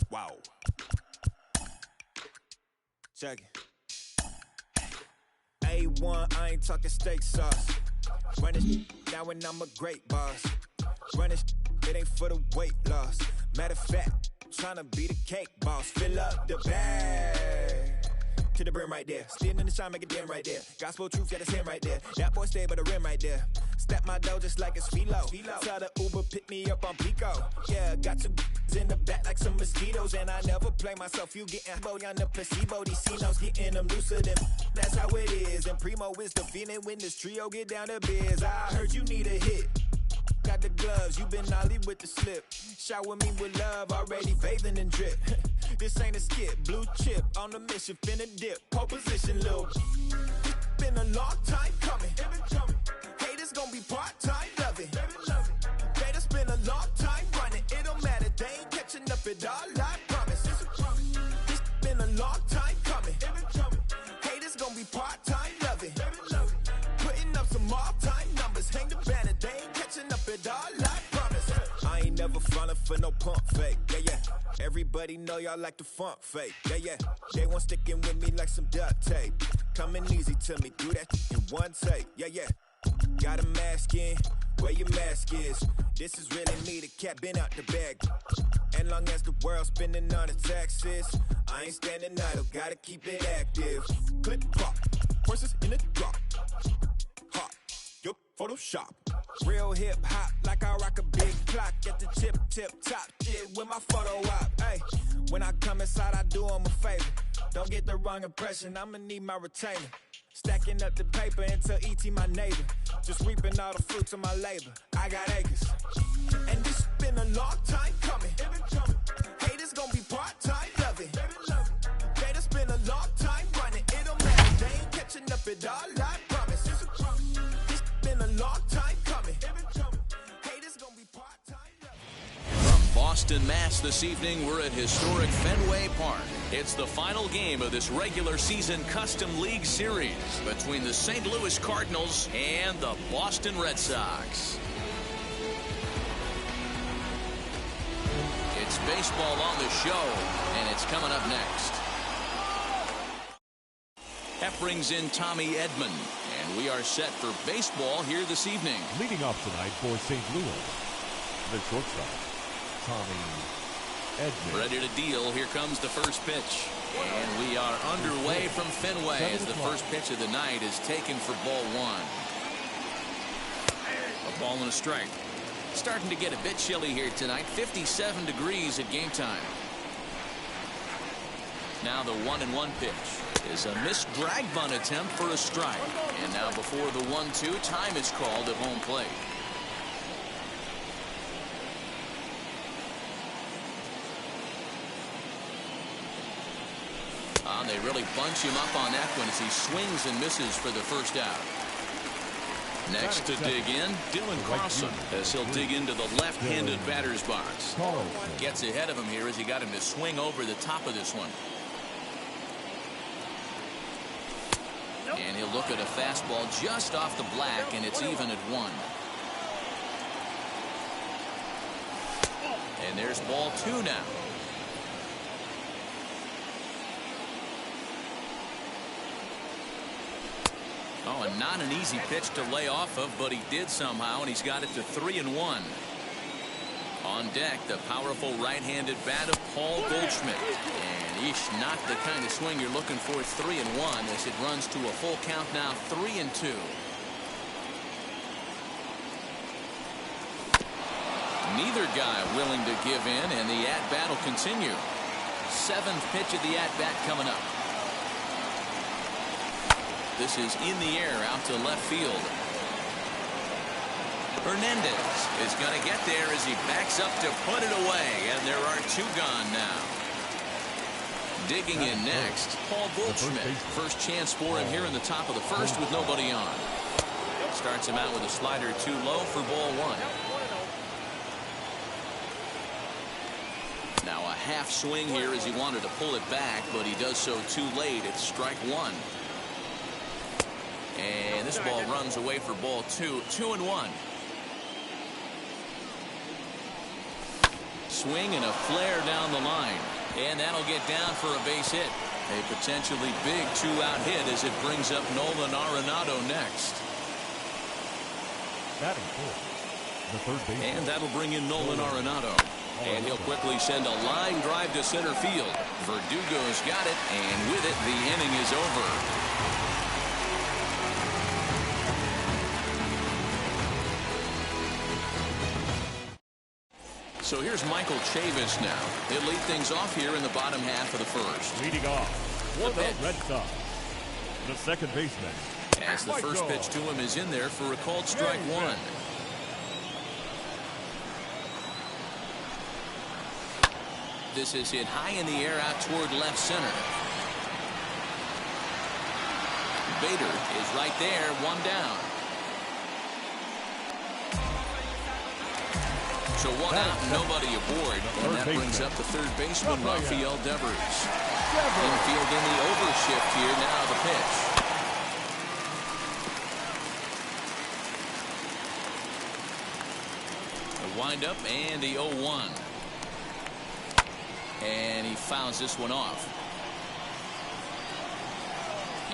Wow. Check it. A1, I ain't talking steak sauce. Running now when I'm a great boss. Running it ain't for the weight loss. Matter of fact, tryna be the cake boss. Fill up the bag to the brim right there. Standing in the shine, make a dim right there. Gospel truth, got his hand right there. That boy stay by the rim right there. Step my dough just like it's Philo. Tell the Uber, pick me up on Pico. Yeah, got two in the back like some mosquitoes. And I never play myself, you getting boy on the placebo. These C-notes getting them looser than that's how it is. And Primo is the feeling when this trio get down to biz. I heard you need a hit. Got the gloves, you been nolly with the slip. Shower me with love, already bathing in drip. This ain't a skip, blue chip on the mission, finna dip. Pole position, little. Been a long time coming. Haters gon' be part-time loving. Haters been a long time running. It don't matter, they ain't catching up at all, I promise. This been a long time coming. Haters gon' be part-time loving. Putting up some all-time numbers. Hang the banner, they ain't catching up at all, I promise. I ain't never falling for no pump fake, yeah. Everybody know y'all like the funk fake, yeah. They want sticking with me like some duct tape. Coming easy to me, do that in one take, yeah. Got a mask in, where your mask is. This is really me, the cat been out the bag. And long as the world's spending on the taxes, I ain't standing idle, gotta keep it active. Click clock, horses in the drop. Hot, yo, Photoshop. Real hip hop, like I rock a big clock at the tip top. Shit with my photo op. Hey, when I come inside, I do 'em a favor. Don't get the wrong impression, I'ma need my retainer. Stacking up the paper until E.T. my neighbor. Just reaping all the fruits of my labor. I got acres. And this been a long time coming. Haters gon' be part-time loving. Haters been a long time running. It don't matter, they ain't catching up at all, I promise. This been a long time coming. Haters gon' be part-time loving. From Boston, Mass. This evening, we're at historic Fenway Park. It's the final game of this regular season Custom League Series between the St. Louis Cardinals and the Boston Red Sox. It's baseball on the show, and it's coming up next. That brings in Tommy Edman, and we are set for baseball here this evening. Leading off tonight for St. Louis, the shortstop, Tommy Edman. Ready to deal. Here comes the first pitch. And we are underway from Fenway as the first pitch of the night is taken for ball one. A ball and a strike. Starting to get a bit chilly here tonight. 57 degrees at game time. Now the 1-1 pitch is a missed drag bunt attempt for a strike. And now before the 1-2, time is called at home plate. They really bunch him up on that one as he swings and misses for the first out. Next to dig in, Dylan Carlson, as he'll dig into the left-handed batter's box. Gets ahead of him here as he got him to swing over the top of this one. And he'll look at a fastball just off the black, and it's even at 1. And there's ball 2 now. Oh, and not an easy pitch to lay off of, but he did somehow, and he's got it to 3-1. On deck, the powerful right-handed bat of Paul Goldschmidt. And not the kind of swing you're looking for. 3-1 as it runs to a full count now, 3-2. Neither guy willing to give in, and the at-bat will continue. 7th pitch of the at-bat coming up. This is in the air out to left field. Hernandez is going to get there as he backs up to put it away, and there are 2 gone now. Digging in next, Paul Goldschmidt. First chance for him here in the top of the first with nobody on. Starts him out with a slider too low for ball 1. Now a half swing here as he wanted to pull it back, but he does so too late. It's strike 1. And this ball runs away for ball 2. 2-1. swing and a flare down the line. And that'll get down for a base hit. A potentially big 2-out hit as it brings up Nolan Arenado next. Batting fourth, the third baseman. And that'll bring in Nolan Arenado. And he'll quickly send a line drive to center field. Verdugo's got it, and with it, the inning is over. So here's Michael Chavis now. He'll lead things off here in the bottom half of the first. Leading off for the Red Sox, the second baseman. As the first pitch to him is in there for a called strike one. This is hit high in the air out toward left center. Bader is right there, one down. So one out, nobody aboard, and that brings up the third baseman, Rafael Devers. Infield in the overshift here, now the pitch. The windup and the 0-1. And he fouls this one off.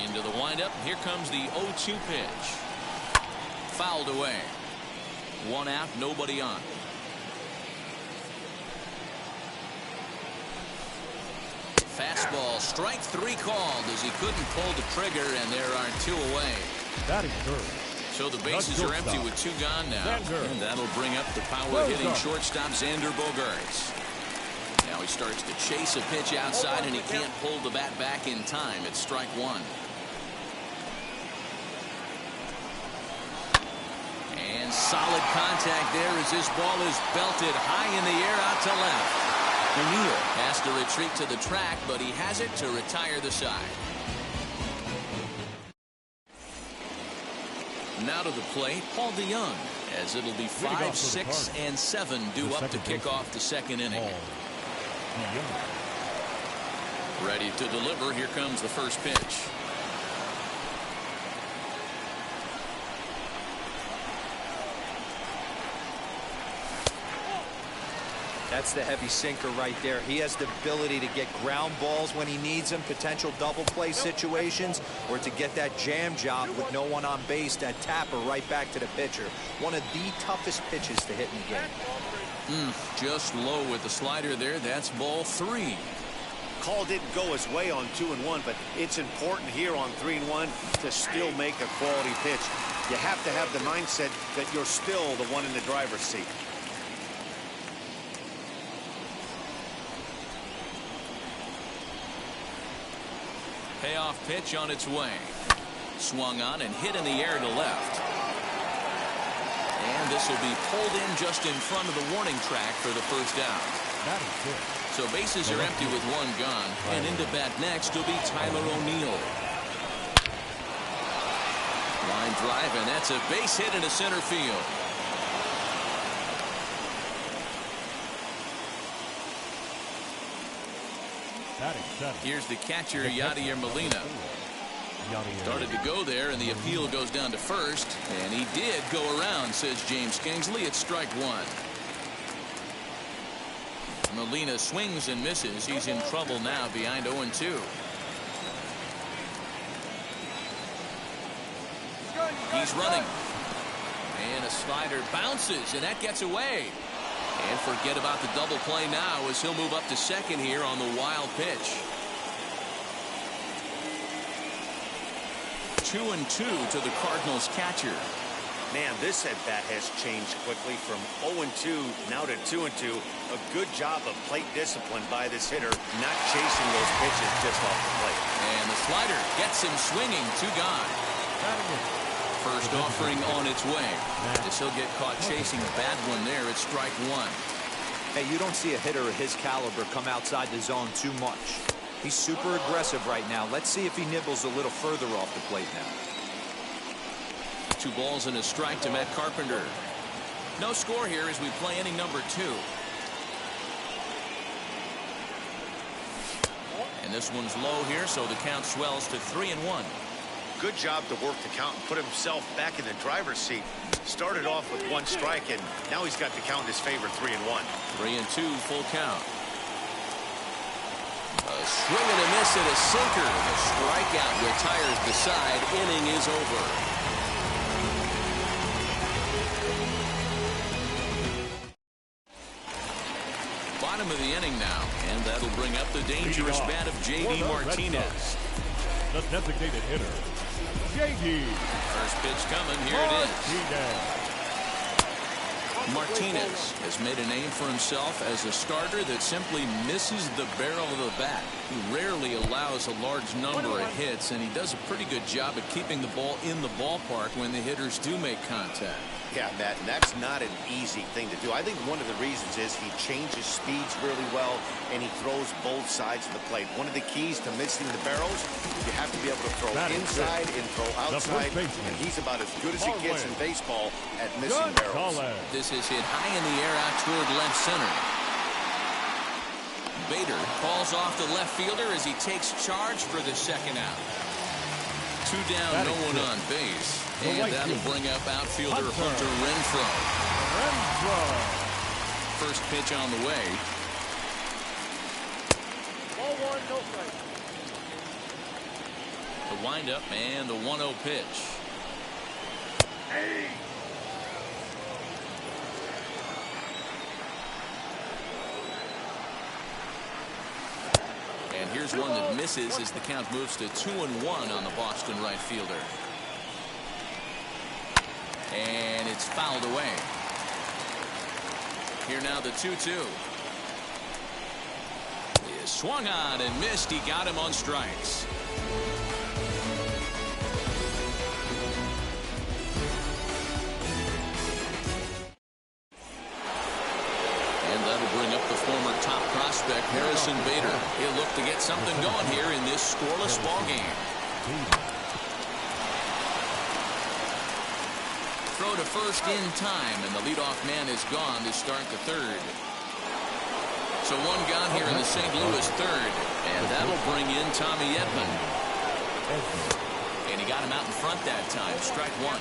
Into the windup. Here comes the 0-2 pitch. Fouled away. One out, nobody on. Fastball, strike three called as he couldn't pull the trigger, and there are two away. Batting third. So the bases are empty with two gone now. And that'll bring up the power-hitting shortstop Xander Bogaerts. Now he starts to chase a pitch outside, and he can't pull the bat back in time. It's strike one. And solid contact there as this ball is belted high in the air out to left. O'Neill has to retreat to the track, but he has it to retire the side. Now to the plate, Paul DeJong, as it'll be 5, 6, and 7 due up to kick off the second inning. Ready to deliver. Here comes the first pitch. That's the heavy sinker right there. He has the ability to get ground balls when he needs them, potential double play situations, or to get that jam job with no one on base, that tapper right back to the pitcher. One of the toughest pitches to hit in the game. Just low with the slider there. That's ball 3. Call didn't go his way on 2-1, but it's important here on 3-1 to still make a quality pitch. You have to have the mindset that you're still the one in the driver's seat. Payoff pitch on its way. Swung on and hit in the air to left. And this will be pulled in just in front of the warning track for the first out. So bases are empty with one gone. And into bat next will be Tyler O'Neill. Line drive, and that's a base hit into center field. Here's the catcher, Yadier Molina. Started to go there, and the appeal goes down to first. And he did go around, says James Kingsley. It's strike one. Molina swings and misses. He's in trouble now behind 0-2. He's running. And a slider bounces, and that gets away. And forget about the double play now as he'll move up to second here on the wild pitch. 2-2 to the Cardinals catcher. Man, this at bat has changed quickly from 0-2 now to 2-2. A good job of plate discipline by this hitter, not chasing those pitches just off the plate. And the slider gets him swinging. 2 gone. First offering on its way. As he'll get caught chasing a bad one there. It's strike one. Hey, you don't see a hitter of his caliber come outside the zone too much. He's super aggressive right now. Let's see if he nibbles a little further off the plate now. 2 balls and a strike to Matt Carpenter. No score here as we play inning number 2. And this one's low here, so the count swells to 3-1. good job to work the count and put himself back in the driver's seat. Started off with 1 strike, and now he's got the count in his favor, 3-1. 3-2, full count. A swing and a miss at a sinker. The strikeout retires the side. Inning is over. Bottom of the inning now, and that'll bring up the dangerous bat of J.D. Martinez. The designated hitter, J.D. First pitch coming. Here it is. Martinez has made a name for himself as a starter that simply misses the barrel of the bat. He rarely allows a large number of hits, and he does a pretty good job at keeping the ball in the ballpark when the hitters do make contact. Yeah, Matt, and that's not an easy thing to do. I think one of the reasons is he changes speeds really well, and he throws both sides of the plate. One of the keys to missing the barrels, you have to be able to throw inside and throw outside, and he's about as good as it gets in baseball at missing barrels. This is hit high in the air out toward left center. Bader calls off the left fielder as he takes charge for the second out. 2 down, no one on base. And that'll bring up outfielder Hunter Renfroe. First pitch on the way. Ball 1, no strike. The windup and the 1-0 pitch. And here's one that misses as the count moves to 2-1 on the Boston right fielder. And it's fouled away. Here now the 2-2. He swung on and missed. He got him on strikes. And that'll bring up the former top prospect Harrison Bader. He'll look to get something going here in this scoreless ball game. Throw to first in time, and the leadoff man is gone to start the third. So one gone here in the St. Louis third, and that'll bring in Tommy Edman. And he got him out in front that time. Strike 1.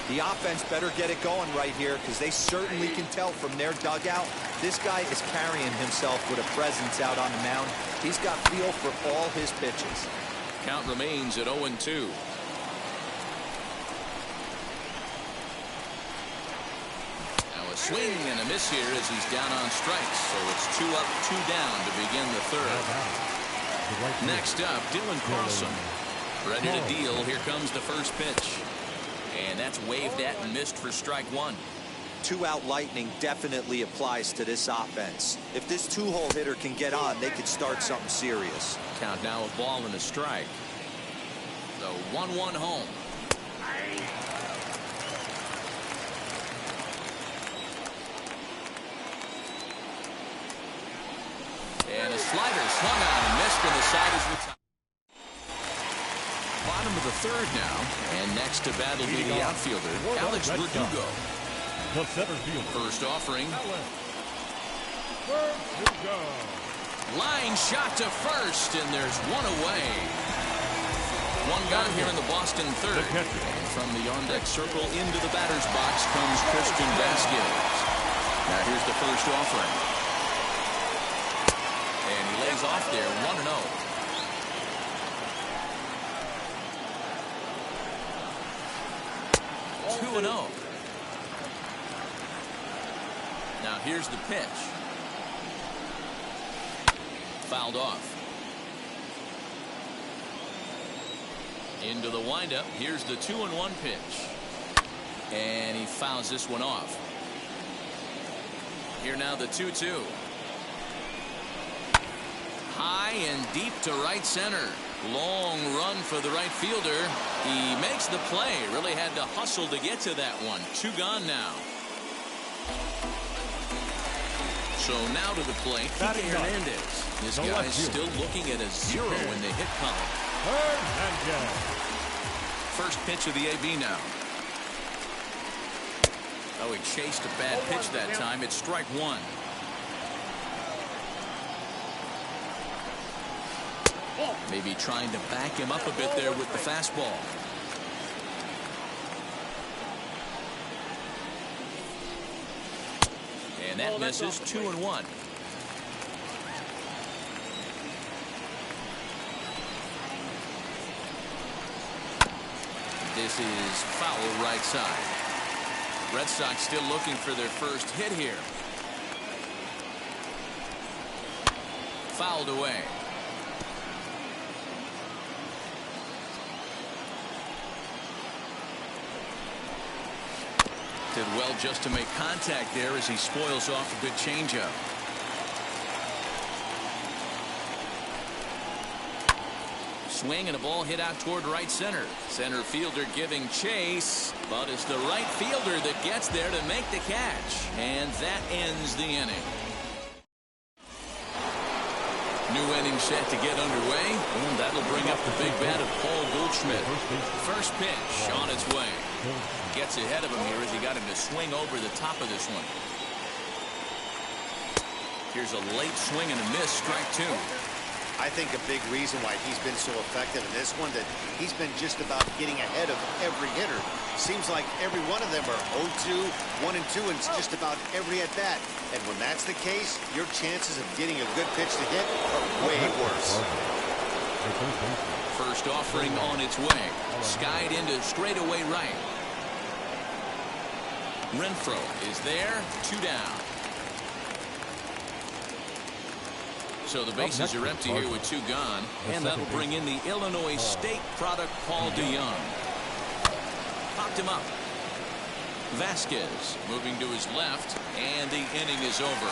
The offense better get it going right here, because they certainly can tell from their dugout this guy is carrying himself with a presence out on the mound. He's got feel for all his pitches. Count remains at 0-2. A swing and a miss here as he's down on strikes. So it's 2 up, 2 down to begin the third. Next up, Dylan Carlson. Ready to deal. Here comes the first pitch. And that's waved at and missed for strike 1. 2-out lightning definitely applies to this offense. If this 2-hole hitter can get on, they could start something serious. Count now a ball and a strike. The 1-1 home. And a slider swung on and missed, and the side is retired. Bottom of the third now, and next to bat will be the outfielder, Alex Verdugo. The center fielder. First offering. Verdugo. Line shot to first, and there's one away. One gone here in the Boston third. And from the on-deck circle into the batter's box comes Christian Vasquez. Now here's the first offering. And he lays off there, 1-0. Now here's the pitch. Fouled off. Into the windup. Here's the 2-1 pitch. And he fouls this one off. Here now the 2-2. High and deep to right center. Long run for the right fielder. He makes the play. Really had to hustle to get to that one. 2 gone now. So now to the plate, Kike Hernandez. This guy is still looking at a 0 in the hit column. First pitch of the AB now. Oh, he chased a bad pitch that time. It's strike 1. Maybe trying to back him up a bit there with the fastball. And that misses. 2-1. This is foul right side. Red Sox still looking for their first hit here. Fouled away. Did well just to make contact there as he spoils off a good changeup. Swing and a ball hit out toward right center. Center fielder giving chase, but it's the right fielder that gets there to make the catch. And that ends the inning. New inning set to get underway, and that'll bring up the big bat of Paul Goldschmidt. First pitch on its way. Gets ahead of him here as he got him to swing over the top of this one. Here's a late swing and a miss, strike 2. I think a big reason why he's been so effective in this one, that he's been just about getting ahead of every hitter. Seems like every one of them are 0-2, 1-2, and it's just about every at bat. And when that's the case, your chances of getting a good pitch to hit are way worse. First offering on its way. Skied into straightaway right. Renfroe is there. 2 down. So the bases are empty here with 2 gone, and that'll bring in the Illinois State product, Paul DeYoung. Popped him up. Vasquez moving to his left, and the inning is over.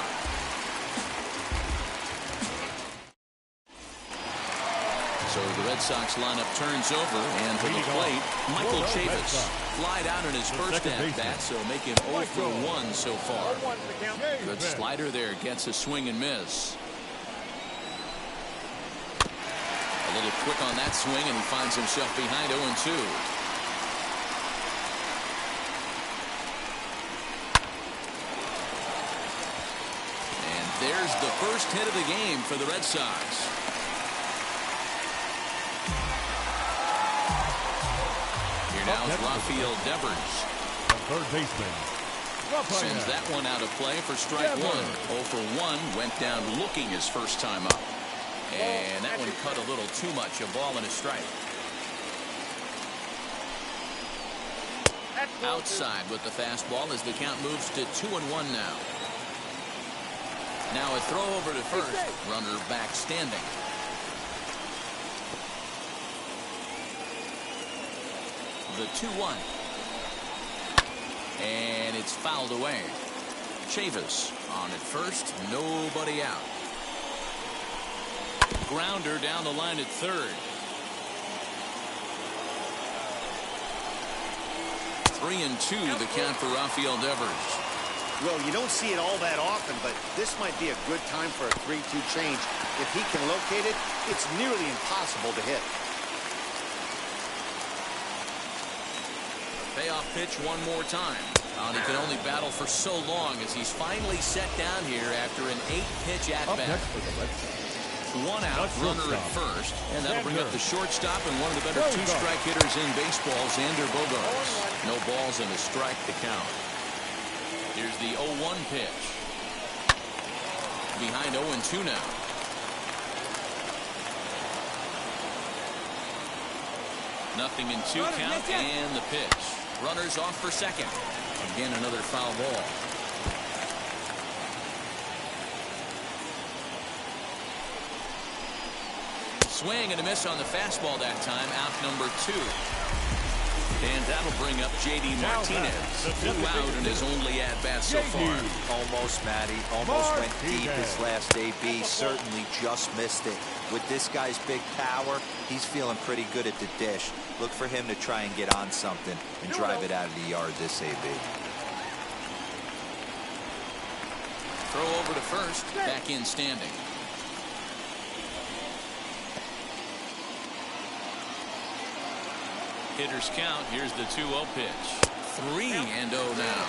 So the Red Sox lineup turns over, and to the plate, Michael Chavis. Flied out in his first at-bat, so make him 0 for 1 so far. Good slider there, gets a swing and miss. A little quick on that swing, and he finds himself behind 0-2. And there's the first hit of the game for the Red Sox. Here now is Rafael Devers. The third baseman. Sends that one out of play for strike 1. 0 for 1, went down looking his first time up. And that one cut a little too much. A ball and a strike. Outside with the fastball as the count moves to 2-1 now. Now a throw over to first. Runner back standing. The 2-1. And it's fouled away. Chavis on at first. Nobody out. Grounder down the line at third. 3-2 the count for Rafael Devers. Well, you don't see it all that often, but this might be a good time for a 3-2 change. If he can locate it, it's nearly impossible to hit. Payoff pitch one more time. He can only battle for so long as he's finally set down here after an 8-pitch at-bat. One out, runner at first, and that'll bring up the shortstop and one of the better 2-strike hitters in baseball, Xander Bogaerts. No balls and a strike to count. Here's the 0-1 pitch. Behind 0-2 now. Nothing in 2 count, and the pitch. Runners off for second. Again, another foul ball. Swing and a miss on the fastball that time. Out number 2. And that'll bring up J.D. Martinez. 2 out in his only at-bat so far. Almost, Matty. Almost went deep his last AB. Certainly just missed it. With this guy's big power, he's feeling pretty good at the dish. Look for him to try and get on something and drive it out of the yard this AB. Throw over to first. Back in standing. Hitters count. Here's the 2-0 pitch. 3-0 now.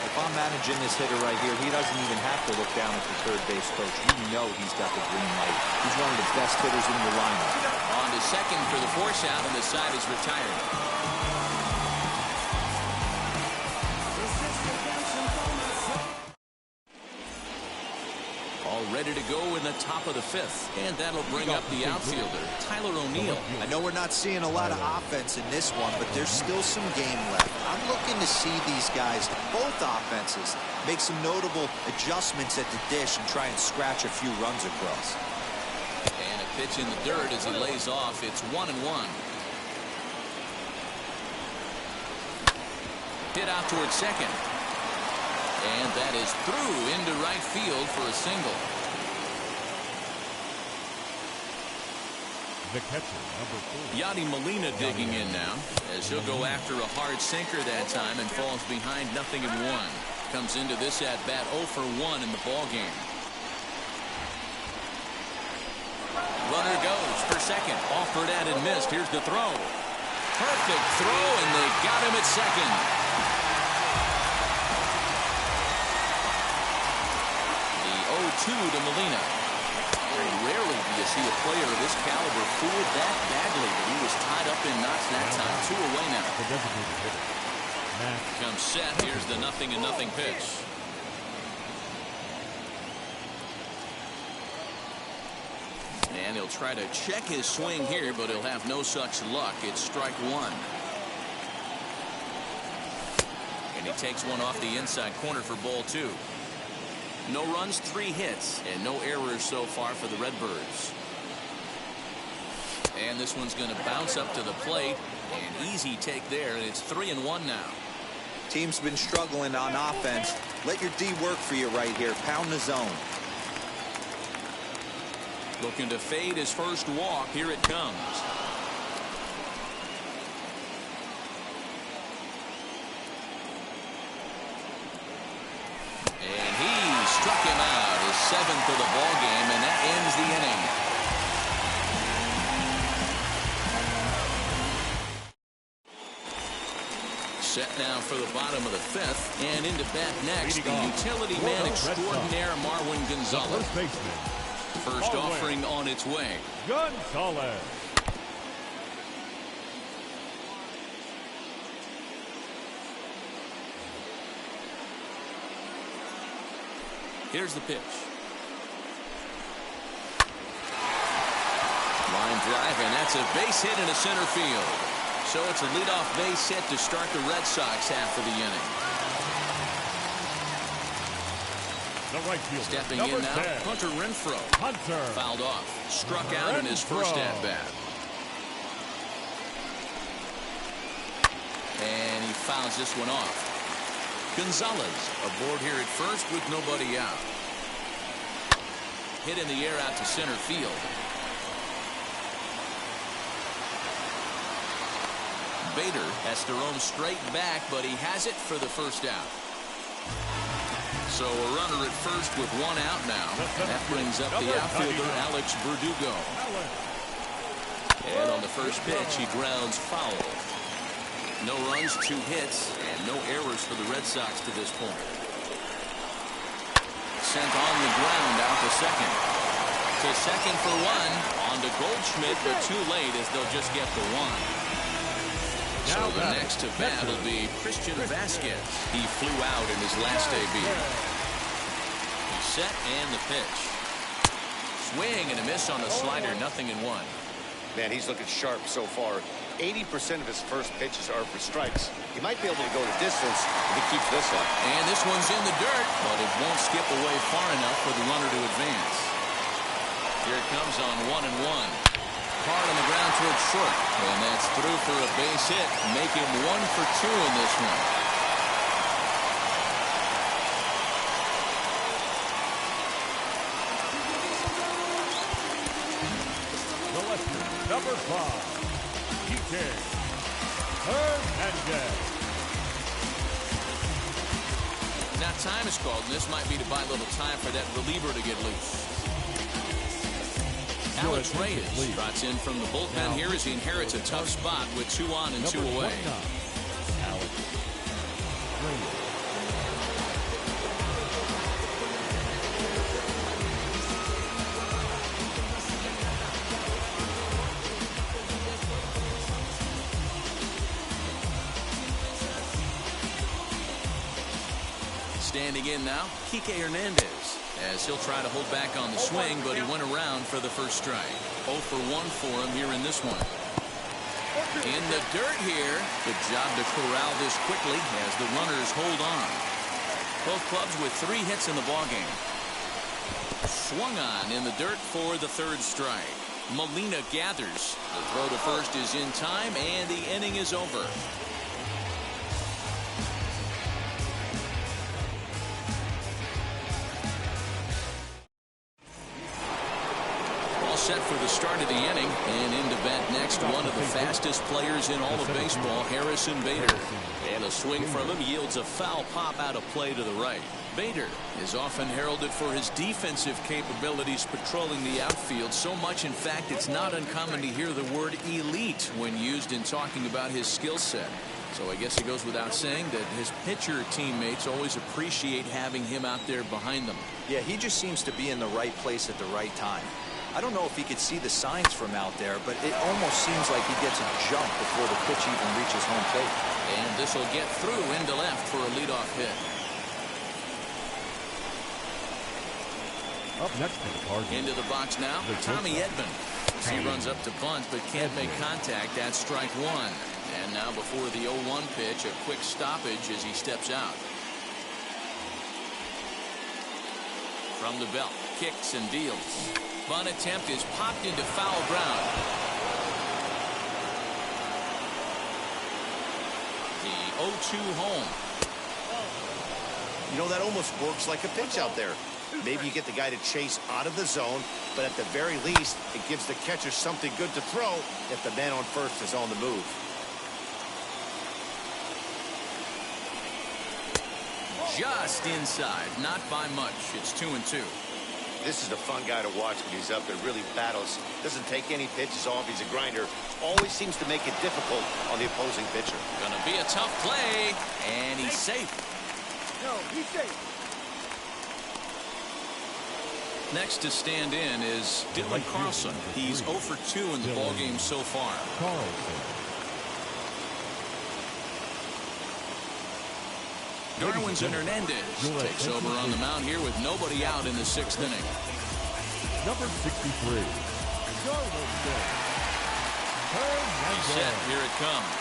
If I'm managing this hitter right here, he doesn't even have to look down at the third base coach. You know he's got the green light. He's one of the best hitters in your lineup. On to second for the force out, and the side is retired. All ready to go in the top of the fifth, and that'll bring up the outfielder, Tyler O'Neill. I know we're not seeing a lot of offense in this one, but there's still some game left. I'm looking to see these guys, both offenses, make some notable adjustments at the dish and try and scratch a few runs across. And a pitch in the dirt as he lays off. It's 1-1. Hit out towards second. And that is through into right field for a single. The catcher, number 4. Yadi Molina digging in now as he'll go after a hard sinker that time and falls behind 0-1. Comes into this at bat 0 for 1 in the ball game. Runner goes for second. Offered at and missed. Here's the throw. Perfect throw, and they got him at second. The 0-2 to Molina. Very rarely do you see a player of this caliber fooled that badly, but he was tied up in knots that time. 2 away now. The designated hitter, Matt. Comes set. Here's the 0-0 pitch. And he'll try to check his swing here, but he'll have no such luck. It's strike 1. And he takes one off the inside corner for ball 2. No runs, 3 hits, and no errors so far for the Redbirds. And this one's going to bounce up to the plate. An easy take there, and it's 3-1 now. Team's been struggling on offense. Let your D work for you right here. Pound the zone. Looking to fade his first walk. Here it comes. And he struck him out. His 7th of the ball game, and that ends the inning. Set now for the bottom of the 5th, and into bat next, the utility man extraordinaire Marwin Gonzalez. First baseman. First offering on its way. Gonzalez. Here's the pitch. Line drive, and that's a base hit into center field. So it's a leadoff base hit to start the Red Sox half of the inning. The right fielder, Stepping number in now, 10. Hunter Renfroe. Hunter. Fouled off. Struck out in his first at-bat. And he fouls this one off. Gonzalez aboard here at first with nobody out. Hit in the air out to center field. Bader has to roam straight back, but he has it for the first out. So a runner at first with 1 out now. That brings up the outfielder, Alex Verdugo. And on the first pitch, he grounds foul. No runs, 2 hits, and no errors for the Red Sox to this point. Sent on the ground out to second. To second for 1. On to Goldschmidt, but too late as they'll just get the 1. So the next to bat will be Christian Vasquez. He flew out in his last AB. He's set and the pitch. Swing and a miss on the slider, 0-1. Man, he's looking sharp so far. 80% of his first pitches are for strikes. He might be able to go the distance if he keeps this up. And this one's in the dirt, but it won't skip away far enough for the runner to advance. Here it comes on 1-1. Hard on the ground towards short, and that's through for a base hit. Make him 1 for 2 in this one. The lefty, number 5, Kike Hernandez. Now time is called, and this might be to buy a little time for that reliever to get loose. Alex Reyes trots in from the bullpen here as he inherits a tough spot with 2 on and 2 away. Alex Reyes. Standing in now, Kike Hernandez, as he'll try to hold back on the swing, but he went around for the first strike. 0 for 1 for him here in this one. In the dirt here. Good job to corral this quickly as the runners hold on. Both clubs with 3 hits in the ballgame. Swung on in the dirt for the third strike. Molina gathers. The throw to first is in time, and the inning is over. Set for the start of the inning, and into bat next, one of the fastest players in all of baseball, Harrison Bader. And a swing from him yields a foul pop out of play to the right. Bader is often heralded for his defensive capabilities patrolling the outfield, so much in fact it's not uncommon to hear the word elite when used in talking about his skill set. So I guess it goes without saying that his pitcher teammates always appreciate having him out there behind them. Yeah, he just seems to be in the right place at the right time. I don't know if he could see the signs from out there, but it almost seems like he gets a jump before the pitch even reaches home plate. And this will get through into left for a leadoff hit. Up next for the Cardinals. Into the box now, Tommy Edman. He runs up to bunt, but can't make contact. That's strike 1. And now before the 0-1 pitch, a quick stoppage as he steps out. From the belt, kicks and deals. Bunt attempt is popped into foul ground. The 0-2 home. You know, that almost works like a pitch out there. Maybe you get the guy to chase out of the zone, but at the very least, it gives the catcher something good to throw if the man on first is on the move. Just inside, not by much. It's 2-2. This is a fun guy to watch when he's up there. Really battles. Doesn't take any pitches off. He's a grinder. Always seems to make it difficult on the opposing pitcher. Gonna be a tough play, and he's safe. No, he's safe. Next to stand in is Dylan Carlson. He's 0 for 2 in the ballgame so far. Darwinzon Hernandez takes over on the mound here with nobody out in the 6th inning. Number 63. Set, here it comes.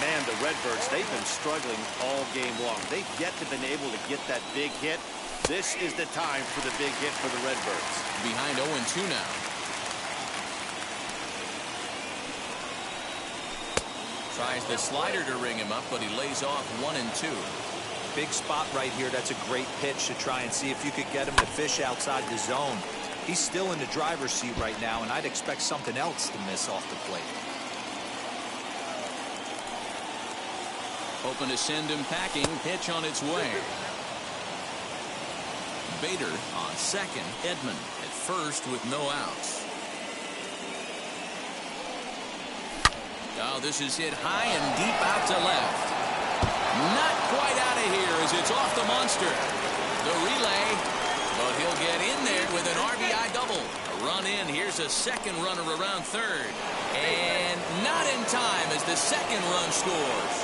Man, the Redbirds, they've been struggling all game long. They've yet to been able to get that big hit. This is the time for the big hit for the Redbirds. Behind 0-2 now. Tries the slider to ring him up, but he lays off 1-2. Big spot right here. That's a great pitch to try and see if you could get him to fish outside the zone. He's still in the driver's seat right now, and I'd expect something else to miss off the plate. Hoping to send him packing. Pitch on its way. Bader on second. Edman at first with no outs. Oh, this is hit high and deep out to left. Not quite out of here as it's off the monster. The relay, but he'll get in there with an RBI double. A run in. Here's a second runner around third. And not in time as the second run scores.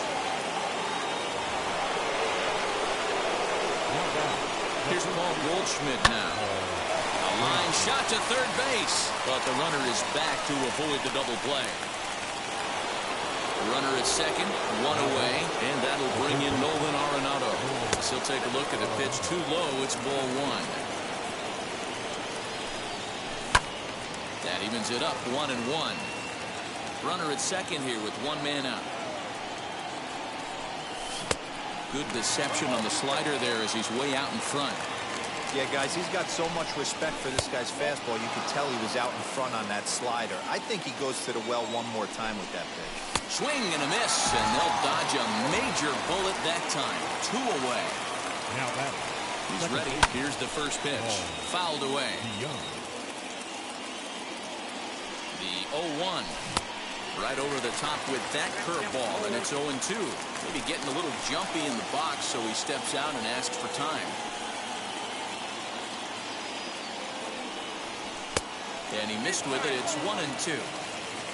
Here's Paul Goldschmidt now. A line shot to third base, but the runner is back to avoid the double play. Runner at second, 1 away, and that'll bring in Nolan Arenado. So he'll take a look at the pitch too low. It's ball 1. That evens it up, 1-1. Runner at second here with 1 man out. Good deception on the slider there as he's way out in front. Yeah, guys, he's got so much respect for this guy's fastball. You could tell he was out in front on that slider. I think he goes to the well one more time with that pitch. Swing and a miss, and they'll dodge a major bullet that time. 2 away. Now that he's ready. Here's the first pitch. Fouled away. The 0-1. Right over the top with that curveball, and it's 0-2. Maybe getting a little jumpy in the box, so he steps out and asks for time. And he missed with it. It's 1-2.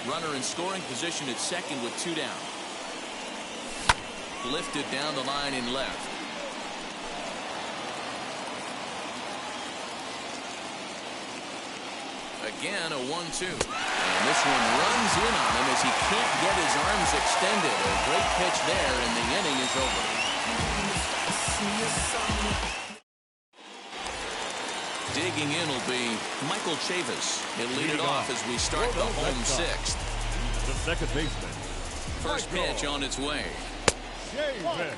Runner in scoring position at second with 2 down. Lifted down the line in left. Again, a 1-2. And this one runs in on him as he can't get his arms extended. A great pitch there, and the inning is over. Digging in will be Michael Chavis. He'll lead it off as we start the home sixth. The second baseman. First pitch on its way. Chavis.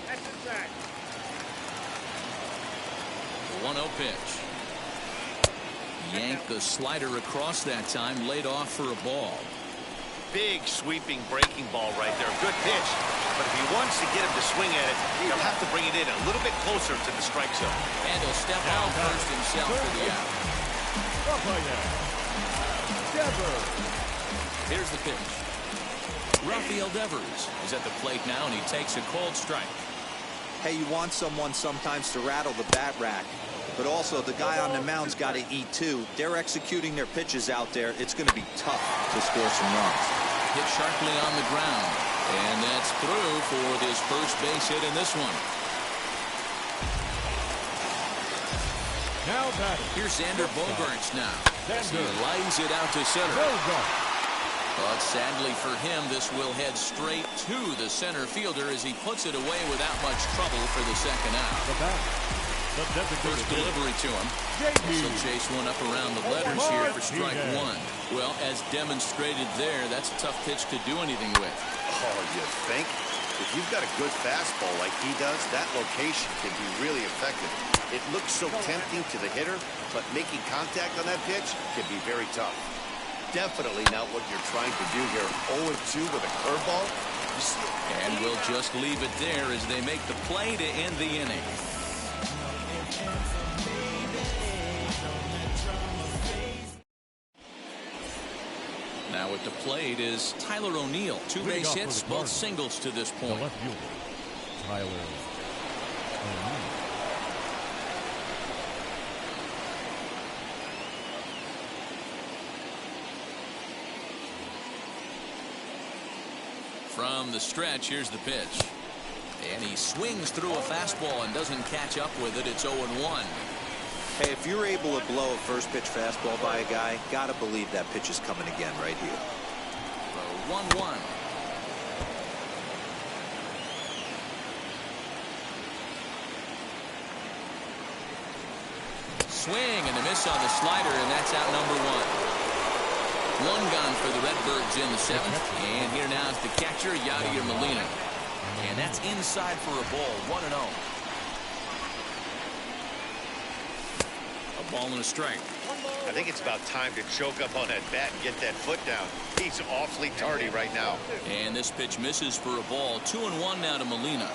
1-0 pitch. Yanked the slider across that time, laid off for a ball. Big sweeping breaking ball right there. Good pitch. But if he wants to get him to swing at it, he'll have to bring it in a little bit closer to the strike zone. And he'll step out first himself for the out. Here's the pitch. Rafael Devers is at the plate now, and he takes a cold strike. Hey, you want someone sometimes to rattle the bat rack, but also the guy on the mound's got to eat too. They're executing their pitches out there. It's going to be tough to score some runs. Hit sharply on the ground, and that's through for his first base hit in this one. Now batting. Here's Xander Bogaerts now. As he lines it out to center. But sadly for him, this will head straight to the center fielder as he puts it away without much trouble for the second out. First delivery to him. He'll chase one up around the letters here for strike one. Well, as demonstrated there, that's a tough pitch to do anything with. Oh, you think? If you've got a good fastball like he does, that location can be really effective. It looks so tempting to the hitter, but making contact on that pitch can be very tough. Definitely not what you're trying to do here. 0-2 with a curveball. And we'll just leave it there as they make the play to end the inning. Now at the plate is Tyler O'Neill. Two base hits, both singles to this point. The left fielder, Tyler O'Neill. From the stretch, here's the pitch. And he swings through a fastball and doesn't catch up with it. It's 0-1. Hey, if you're able to blow a first pitch fastball by a guy, gotta believe that pitch is coming again right here. 1-1. Swing and a miss on the slider, and that's out number one. One gone for the Redbirds in the seventh. And here now is the catcher, Yadier Molina. And that's inside for a ball, 1-0. A ball and a strike. I think it's about time to choke up on that bat and get that foot down. He's awfully tardy right now. And this pitch misses for a ball. 2-1 now to Molina.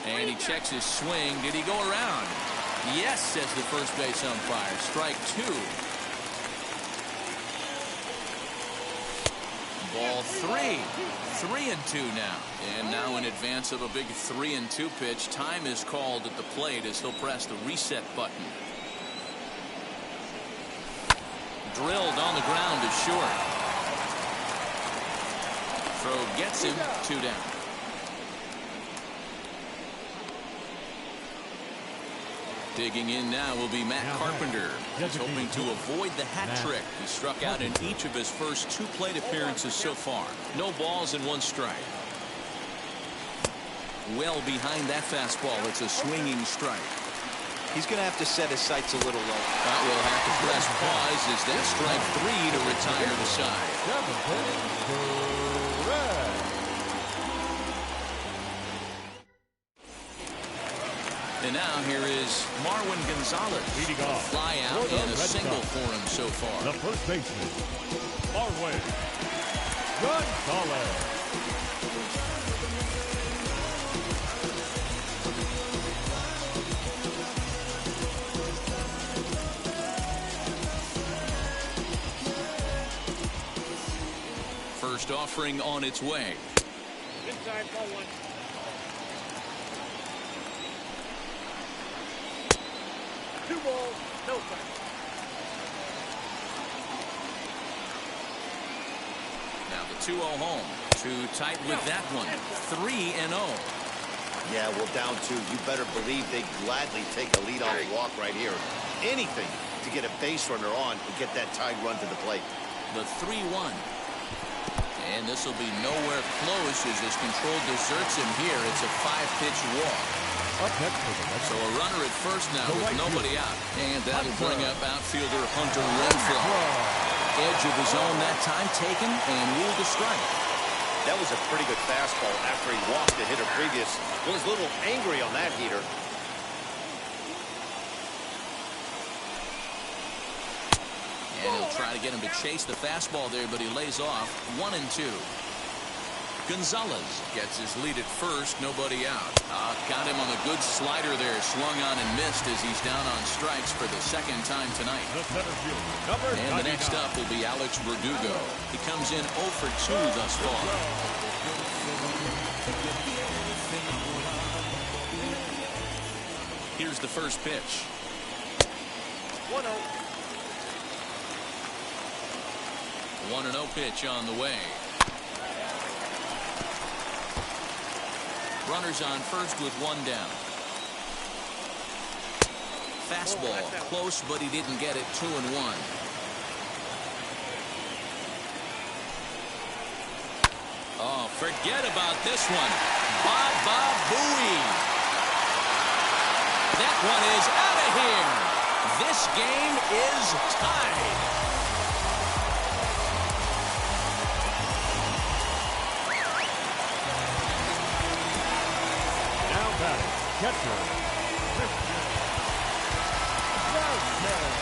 And he checks his swing. Did he go around? Yes, says the first base umpire. Strike two. Ball three. 3-2 now. And now in advance of a big 3-2 pitch, time is called at the plate as he'll press the reset button. Drilled on the ground is short. Throw gets him, 2 down. Digging in now will be Matt Carpenter. He's hoping to avoid the hat trick. He struck out in each of his first 2 plate appearances so far. No balls and 1 strike. Well behind that fastball. It's a swinging strike. He's going to have to set his sights a little low. But we'll have to press pause as that's strike 3 to retire the side. And now here is Marwin Gonzalez. Leading off. Fly out and a single for him so far. The first baseman, Marwin Gonzalez. First offering on its way. Inside ball 1. Two balls, no strikes. Now the 2-0 home. Too tight with that one. 3-0. Yeah, well, down 2. You better believe they gladly take a lead on a walk right here. Anything to get a base runner on and get that tied run to the plate. The 3-1. And this will be nowhere close as his control deserts him here. It's a 5-pitch walk. So a runner at first now with nobody out. And that'll bring up outfielder Hunter Renfroe. Edge of his own that time taken and ruled a strike. That was a pretty good fastball after he walked the hitter previous. Was a little angry on that heater. And he'll try to get him to chase the fastball there, but he lays off. 1-2. Gonzalez gets his lead at first, nobody out. Got him on a good slider there, swung on and missed as he's down on strikes for the second time tonight. And the next up will be Alex Verdugo. He comes in 0 for 2 thus far. Here's the first pitch. 1-0. 1-0 pitch on the way. Runners on first with 1 down. Fastball close, but he didn't get it. 2-1. Oh, forget about this one. Baba Booey. That one is out of here. This game is tied. Catcher, Christian Vázquez.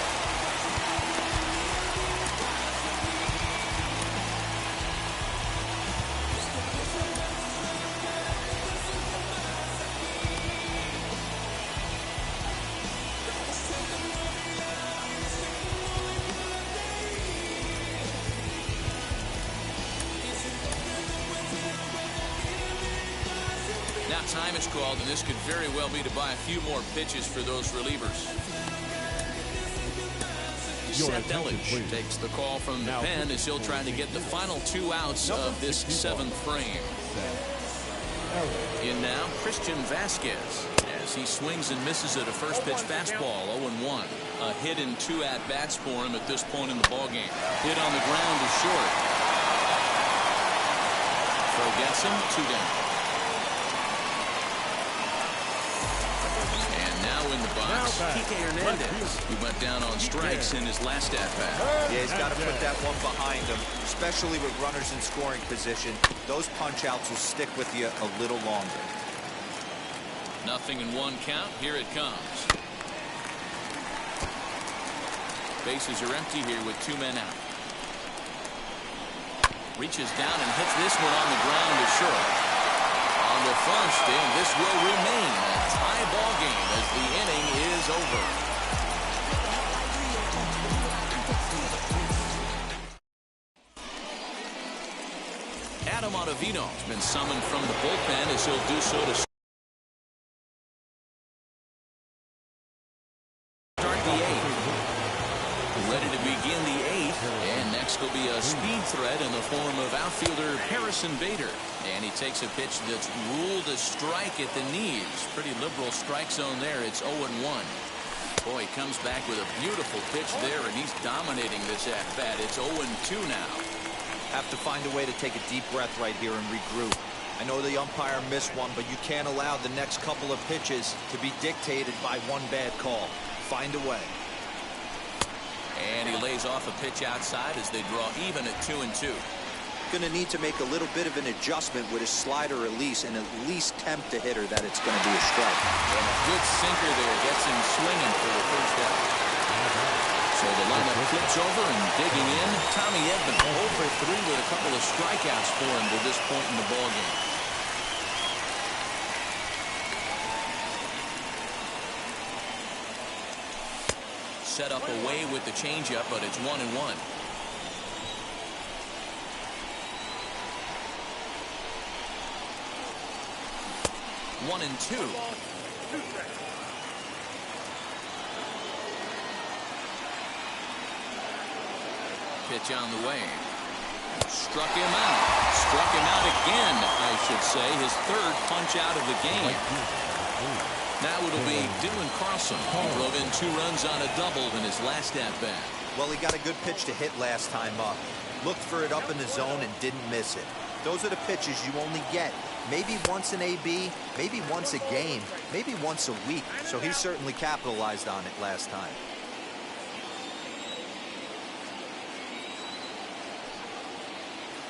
Now time is called, and this could very well be to buy a few more pitches for those relievers. Seth Elledge takes the call from the pen as he'll try to get the final 2 outs of this 7th frame. In now, Christian Vázquez as he swings and misses at a first pitch fastball. 0-1. A hit in 2 at-bats for him at this point in the ballgame. Hit on the ground is short. Throw gets him. 2 down. In the box, Kike Hernandez, who went down on strikes in his last at-bat. Yeah, he's got to put that one behind him, especially with runners in scoring position. Those punch-outs will stick with you a little longer. 0-1 count. Here it comes. Bases are empty here with 2 men out. Reaches down and hits this one on the ground to short. On the first, and this will remain a tie ball game as the inning is over. Adam Ottavino has been summoned from the bullpen as he'll do so to start the 8th. Ready to begin the 8th, and next will be a speed threat in the form of outfielder Harrison Bader. And he takes a pitch that's ruled a strike at the knees. Pretty liberal strike zone there. It's 0-1. Boy, he comes back with a beautiful pitch there, and he's dominating this at-bat. It's 0-2 now. Have to find a way to take a deep breath right here and regroup. I know the umpire missed one, but you can't allow the next couple of pitches to be dictated by one bad call. Find a way. And he lays off a pitch outside as they draw even at 2-2. Going to need to make a little bit of an adjustment with his slider release and at least tempt the hitter that it's going to be a strike. And a good sinker there gets him swinging for the first out. So the lineup flips over and digging in. Tommy Edman 0 for 3 with a couple of strikeouts for him to this point in the ballgame. Set up away with the changeup, but it's 1-1. One and 2. Pitch on the way. Struck him out. Struck him out again, I should say. His third punch out of the game. Now it'll be Dylan Carlson. He drove in 2 runs on a double in his last at-bat. Well, he got a good pitch to hit last time up. Looked for it up in the zone and didn't miss it. Those are the pitches you only get maybe once an AB, maybe once a game, maybe once a week. So he certainly capitalized on it last time.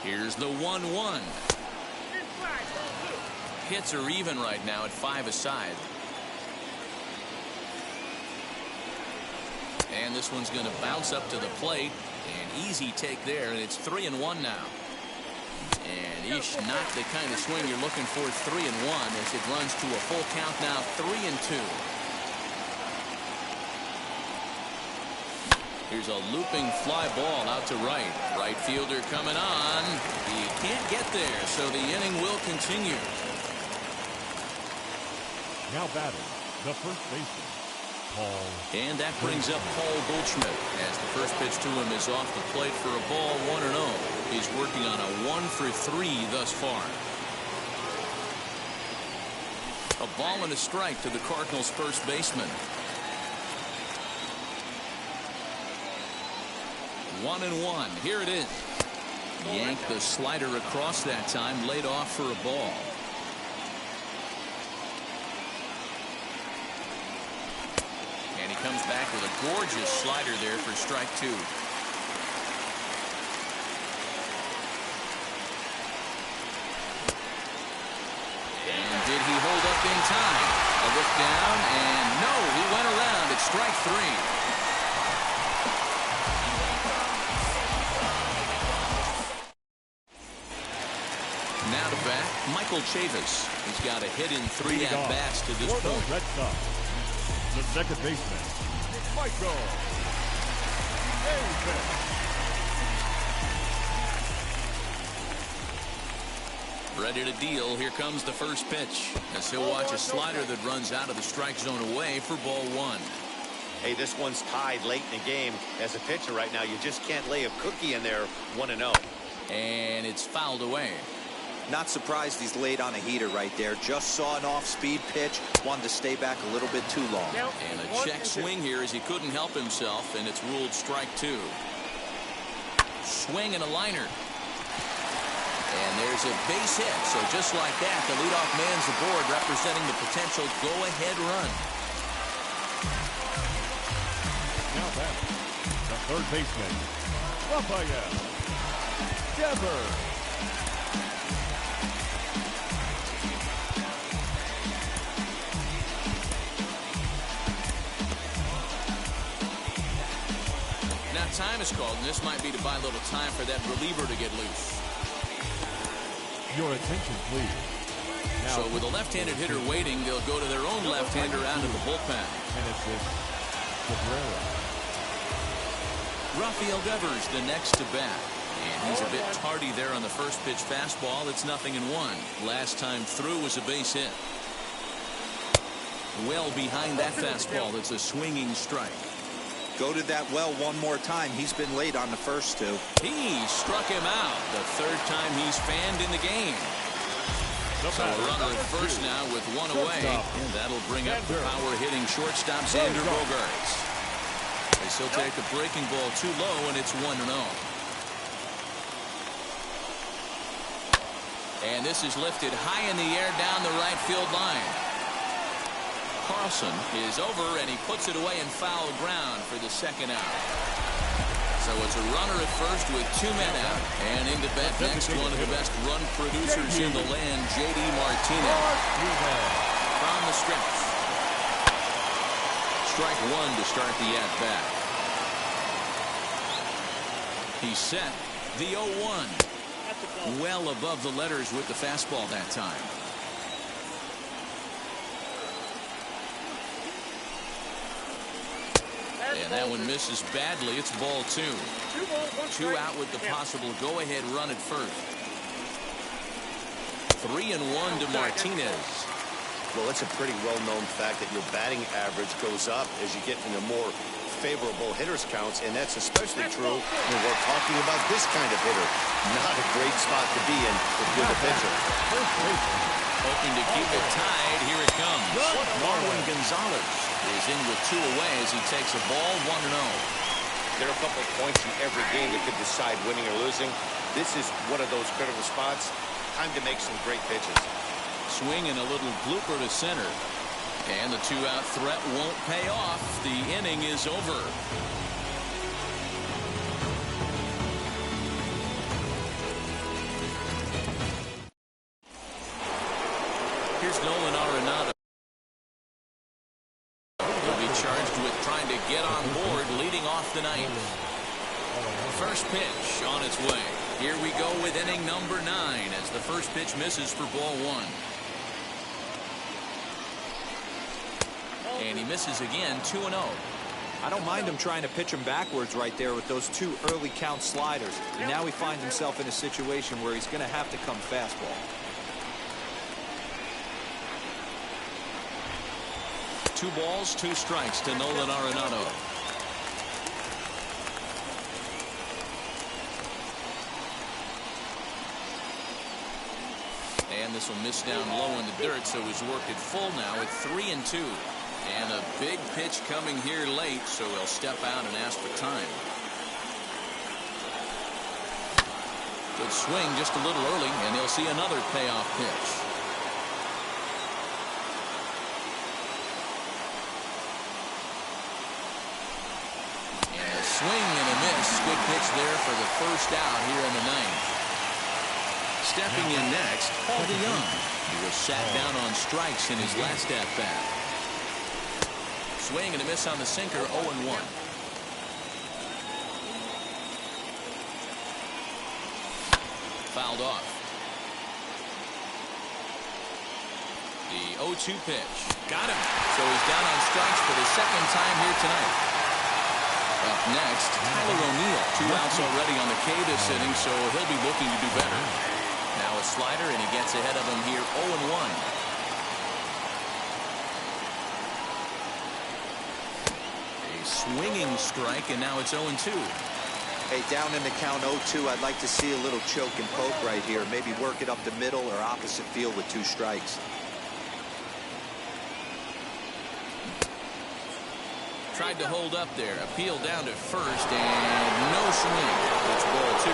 Here's the 1-1. Hits are even right now at 5 aside. And this one's going to bounce up to the plate. An easy take there, and it's 3-1 now. And not the kind of swing you're looking for. 3-1 as it runs to a full count now. 3-2. Here's a looping fly ball out to right. Right fielder coming on. He can't get there, so the inning will continue. Now batting, the first baseman, Paul. And that brings up Paul Goldschmidt as the first pitch to him is off the plate for a ball, 1-0. He's working on a 1-for-3 thus far. A ball and a strike to the Cardinals' first baseman. 1-1. Here it is. Yanked the slider across that time, laid off for a ball. And he comes back with a gorgeous slider there for strike 2. And did he hold up in time? A look down, and no, he went around at strike 3. Now to bat, Michael Chavis. He's got a hit in 3 at-bats to this point. Red Sox, the second baseman, Michael Chavis. Ready to deal. Here comes the first pitch as he'll watch a slider that runs out of the strike zone away for ball 1. Hey, this one's tied late in the game. As a pitcher right now, you just can't lay a cookie in there. 1-0. And it's fouled away. Not surprised he's laid on a heater right there. Just saw an off-speed pitch. Wanted to stay back a little bit too long. And a check swing here as he couldn't help himself, and it's ruled strike 2. Swing and a liner. And there's a base hit. So just like that, the leadoff man's aboard, representing the potential go-ahead run. Now back, the third baseman, Rafael Devers. Time is called, and this might be to buy a little time for that reliever to get loose. Your attention, please. Now, so with a left-handed hitter waiting, they'll go to their own left-hander out of the bullpen. Genesis Cabrera. Rafael Devers, the next to bat. And he's a bit tardy there on the first pitch fastball. It's 0-1. Last time through was a base hit. Well behind that fastball, it's a swinging strike. Go to that well one more time. He's been late on the first 2. He struck him out the third time he's fanned in the game. So a runner at first now with 1 away. And that'll bring up the power-hitting shortstop, Xander Bogaerts. As he'll take a breaking ball too low, and it's 1-0. And this is lifted high in the air down the right field line. Carlson is over, and he puts it away in foul ground for the second out. So it's a runner at first with 2 men out. And into bat next, one of the best run producers in the land, J.D. Martinez. From the stretch. Strike 1 to start the at-bat. He's set. The 0-1. Well above the letters with the fastball that time. And that one misses badly. It's ball 2. 2 out with the possible go-ahead run at first. 3-1 to Martinez. Well, it's a pretty well-known fact that your batting average goes up as you get into more favorable hitter's counts, and that's especially true when we're talking about this kind of hitter. Not a great spot to be in if you're the pitcher. Hoping to keep it tied. Here it comes. Marwin Gonzalez is in with 2 away as he takes a ball 1-0. There are a couple of points in every game that could decide winning or losing. This is one of those critical spots. Time to make some great pitches. Swing and a little blooper to center. And the 2-out threat won't pay off. The inning is over. Here's Nolan Arenado. He'll be charged with trying to get on board, leading off the ninth. First pitch on its way. Here we go with inning number 9 as the first pitch misses for ball 1. And he misses again, 2-0. I don't mind him trying to pitch him backwards right there with those 2 early count sliders. And now he finds himself in a situation where he's going to have to come fastball. Two balls, 2 strikes to Nolan Arenado. And this will miss down low in the dirt, so he's worked it full now at 3-2. And a big pitch coming here late, so he'll step out and ask for time. Good swing just a little early, and he'll see another payoff pitch. Swing and a miss. Good pitch there for the first out here in the 9th. Stepping in next, Paul DeJong. He was sat down on strikes in his last at-bat. Swing and a miss on the sinker, 0-1. Fouled off. The 0-2 pitch. Got him. So he's down on strikes for the second time here tonight. Up next, Tyler O'Neill. 2 outs already on the K this inning, so he'll be looking to do better. Now a slider, and he gets ahead of him here, 0-1. A swinging strike, and now it's 0-2. Hey, down in the count 0-2, I'd like to see a little choke and poke right here. Maybe work it up the middle or opposite field with 2 strikes. Tried to hold up there. Appeal down to first, and no swing. It's ball 2.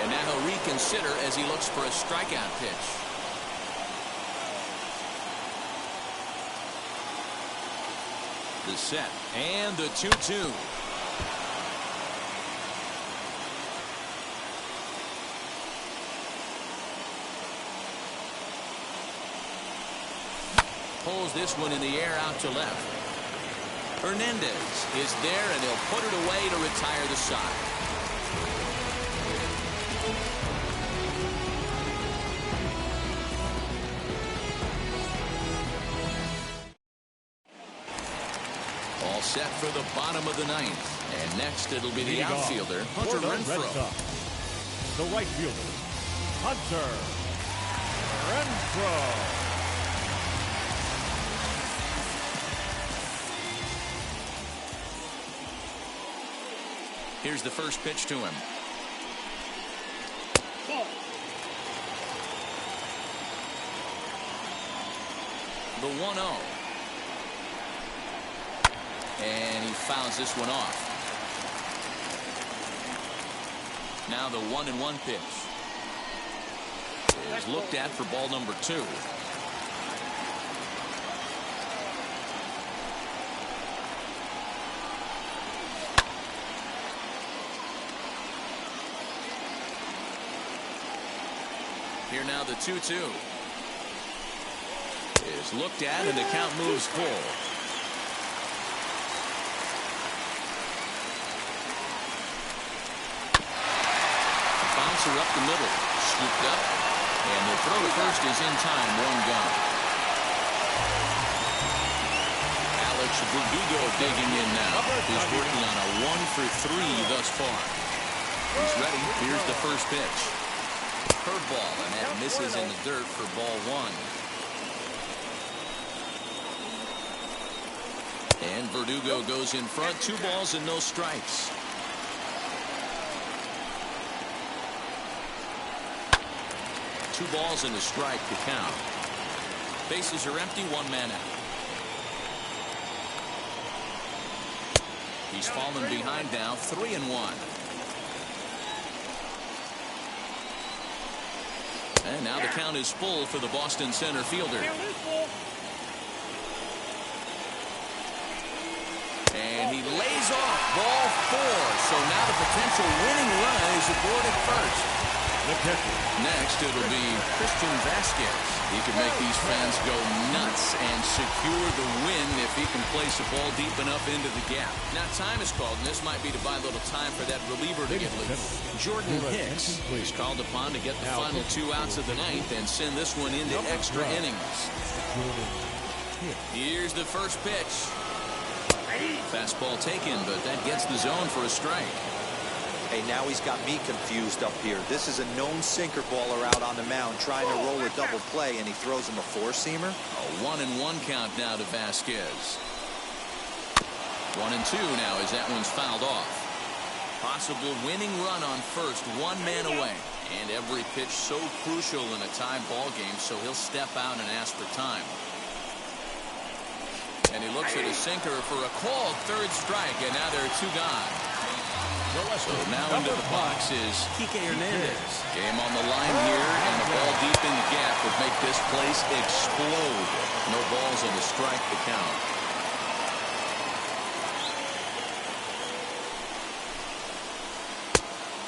And now he'll reconsider as he looks for a strikeout pitch. The set, and the 2-2. Pulls this one in the air out to left. Hernandez is there, and he'll put it away to retire the side. All set for the bottom of the 9th. And next it'll be the outfielder, Hunter Renfroe. The right fielder, Hunter Renfroe. Here's the first pitch to him. The 1-0. And he fouls this one off. Now the 1-1 pitch is looked at for ball number 2. Here now the 2-2 is looked at, and the count moves full. Bouncer up the middle, scooped up, and the throw to first is in time, 1 gone. Alex Verdugo digging in now. He's working on a 1-for-3 thus far. He's ready. Here's the first pitch. Curveball, and that misses in the dirt for ball 1. And Verdugo goes in front. 2 balls and no strikes. Two balls and a strike to count. Bases are empty. 1 man out. He's fallen behind now. 3-1. And now the count is full for the Boston center fielder. And he lays off ball 4. So now the potential winning run is aboard at first. Next, it'll be Christian Vasquez. He can make these fans go nuts and secure the win if he can place a ball deep enough into the gap. Now, time is called, and this might be to buy a little time for that reliever to get loose. Jordan Hicks is called upon to get the final 2 outs of the 9th and send this one into extra innings. Here's the first pitch. Fastball taken, but that gets the zone for a strike. Hey, now he's got me confused up here. This is a known sinker baller out on the mound trying to roll a double play, and he throws him a 4-seamer. A 1-1 count now to Vasquez. 1-2 now as that one's fouled off. Possible winning run on first, 1 man away. And every pitch so crucial in a tie ball game, so he'll step out and ask for time. And he looks at his sinker for a called 3rd strike, and now there are 2 gone. So now into the box is Kike Hernandez. Game on the line here, and a ball deep in the gap would make this place explode. No balls and a strike to count.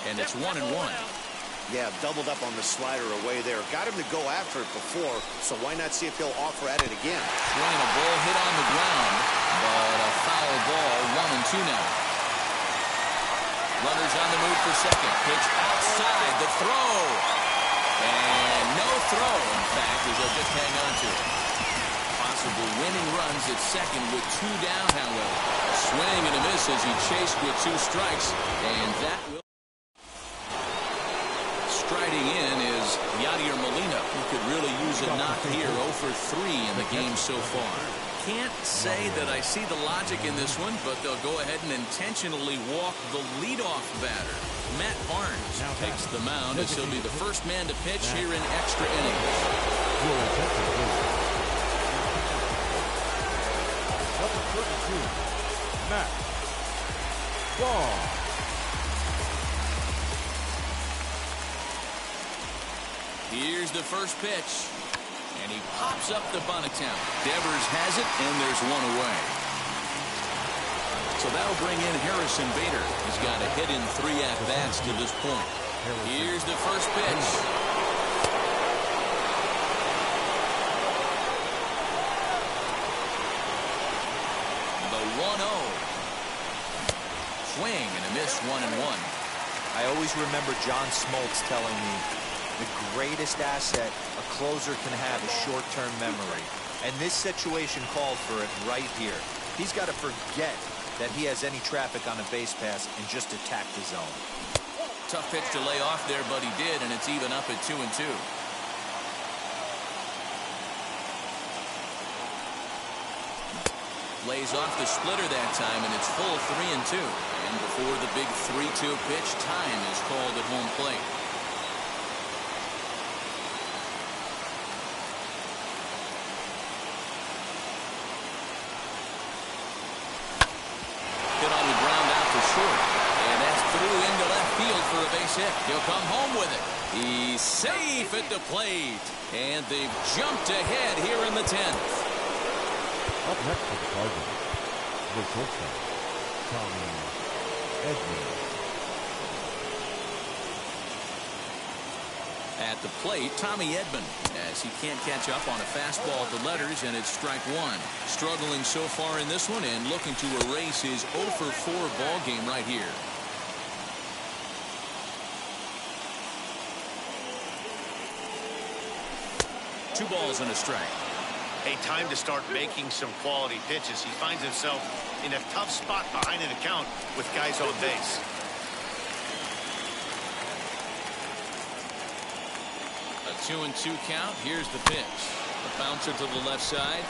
And it's 1-1. Yeah, doubled up on the slider away there. Got him to go after it before, so why not see if he'll offer at it again? Swinging a ball hit on the ground, but a foul ball. 1-2 now. Runners on the move for second. Pitch outside. The throw. And no throw, in fact, as they'll just hang on to it. Possible winning runs at second with 2 down, however. A swing and a miss as he chased with 2 strikes. And that will... Striding in is Yadier Molina, who could really use a knock here. 0 for 3 in the game so far. Can't say that I see the logic in this one, but they'll go ahead and intentionally walk the leadoff batter. Matt Barnes takes the mound as he'll be the first man to pitch here in extra innings. Number 32, Matt Barnes. Here's the first pitch. And he pops up the bunt attempt. Devers has it, and there's 1 away. So that'll bring in Harrison Bader. He's got a hit in 3 at-bats to this point. Here's the first pitch. The 1-0. Swing and a miss. 1-1. I always remember John Smoltz telling me the greatest asset a closer can have is short-term memory. And this situation called for it right here. He's got to forget that he has any traffic on a base pass and just attack the zone. Tough pitch to lay off there, but he did, and it's even up at 2-2. Lays off the splitter that time, and it's full 3-2. And before the big 3-2 pitch, time is called at home plate. For a base hit. He'll come home with it. He's safe at the plate. And they've jumped ahead here in the 10th. Up next for the Cardinals, the shortstop, Tommy Edman. At the plate, Tommy Edman, as he can't catch up on a fastball at the letters, and it's strike 1. Struggling so far in this one and looking to erase his 0 for 4 ball game right here. Two balls and a strike. Hey, time to start making some quality pitches. He finds himself in a tough spot behind an account with guys on base. A 2-2 count. Here's the pitch. A bouncer to the left side.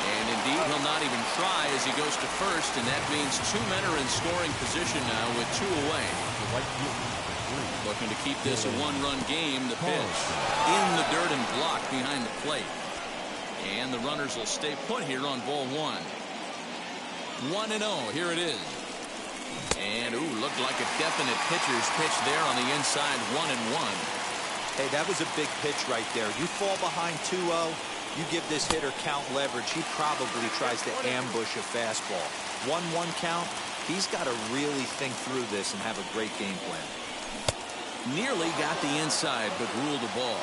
And indeed, he'll not even try as he goes to first, and that means 2 men are in scoring position now with 2 away. Looking to keep this a 1-run game. The pitch in the dirt and blocked behind the plate. And the runners will stay put here on ball 1. 1-0. Here it is. And looked like a definite pitcher's pitch there on the inside. 1-1. Hey, that was a big pitch right there. You fall behind 2-0. You give this hitter count leverage. He probably tries to ambush a fastball. 1-1 count. He's got to really think through this and have a great game plan. Nearly got the inside, but ruled the ball.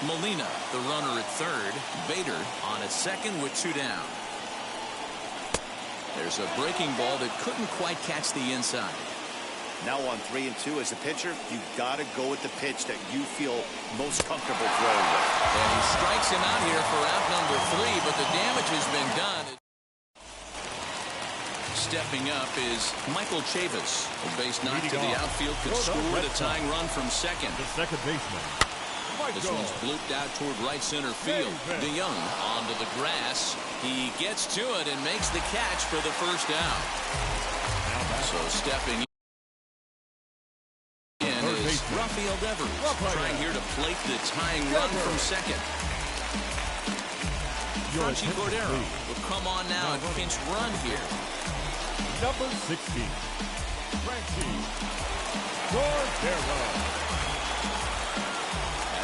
Molina, the runner at third. Bader on at second with 2 down. There's a breaking ball that couldn't quite catch the inside. Now on 3-2 as a pitcher, you got to go with the pitch that you feel most comfortable throwing with. And he strikes him out here for out number 3, but the damage has been done. Stepping up is Michael Chavis. A base knock to the outfield could score the tying run from second. The second baseman. This one's blooped out toward right center field. DeYoung onto the grass. He gets to it and makes the catch for the first out. So stepping in is Rafael Devers, trying here to plate the tying run from second. Franchy Cordero will come on now and pinch run here. Number 16, Franchy Cordero.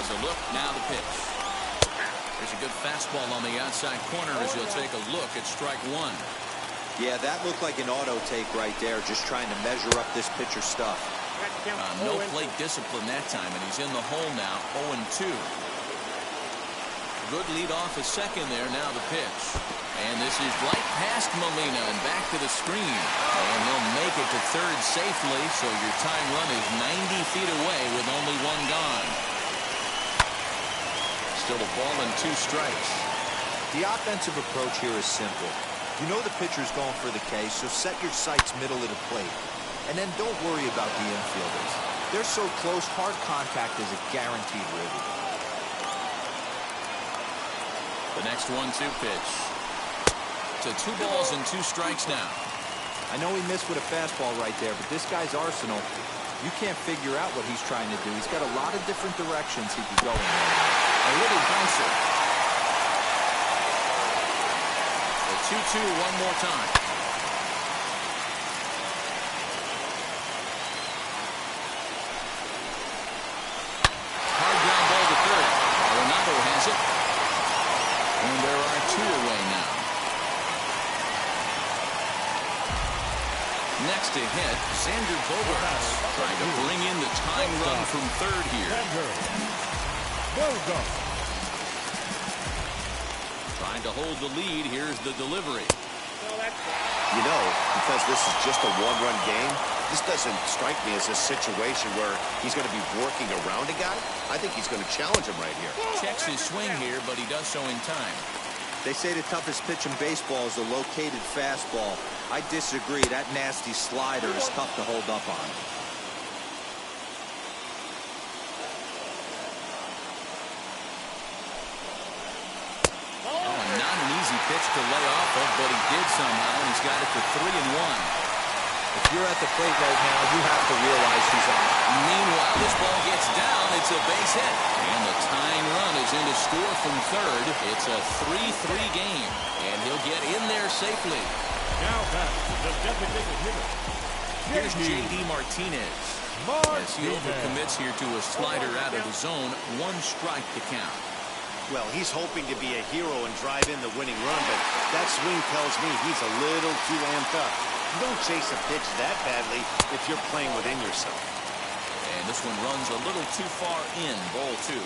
As a look, now the pitch. There's a good fastball on the outside corner as he'll take a look at strike 1. Yeah, that looked like an auto take right there, just trying to measure up this pitcher's stuff. No plate discipline that time, and he's in the hole now, 0-2. Good lead off a second there, now the pitch. And this is right past Molina and back to the screen. And he'll make it to third safely, so your tying run is 90 feet away with only 1 gone. Still a ball and 2 strikes. The offensive approach here is simple. You know the pitcher's going for the K, so set your sights middle of the plate. And then don't worry about the infielders. They're so close, hard contact is a guaranteed ribby. The next 1-2 pitch. To 2 balls and 2 strikes now. I know he missed with a fastball right there, but this guy's arsenal, you can't figure out what he's trying to do. He's got a lot of different directions he could go in. A little bouncer. The 2-2 one more time. Hard ground ball to third. Arenado has it. And there are 2 away now. Next to hit, Xander Bogaerts trying to bring in the tying run from third here. Trying to hold the lead. Here's the delivery. You know, because this is just a 1-run game, this doesn't strike me as a situation where he's going to be working around a guy. I think he's going to challenge him right here. Checks his swing here, but he does so in time. They say the toughest pitch in baseball is a located fastball. I disagree. That nasty slider is tough to hold up on. Oh, not an easy pitch to lay off of, but he did somehow, and he's got it to 3-1. If you're at the plate right now, you have to realize he's on. Meanwhile, this ball gets down. It's a base hit. And the tying run is in to score from third. It's a 3-3 game. And he'll get in there safely. Now back to the designated hitter. Here's J.D. Martinez. As he overcommits here to a slider out of the zone. 1 strike to count. Well, he's hoping to be a hero and drive in the winning run, but that swing tells me he's a little too amped up. You don't chase a pitch that badly if you're playing within yourself. And this one runs a little too far in. Ball 2.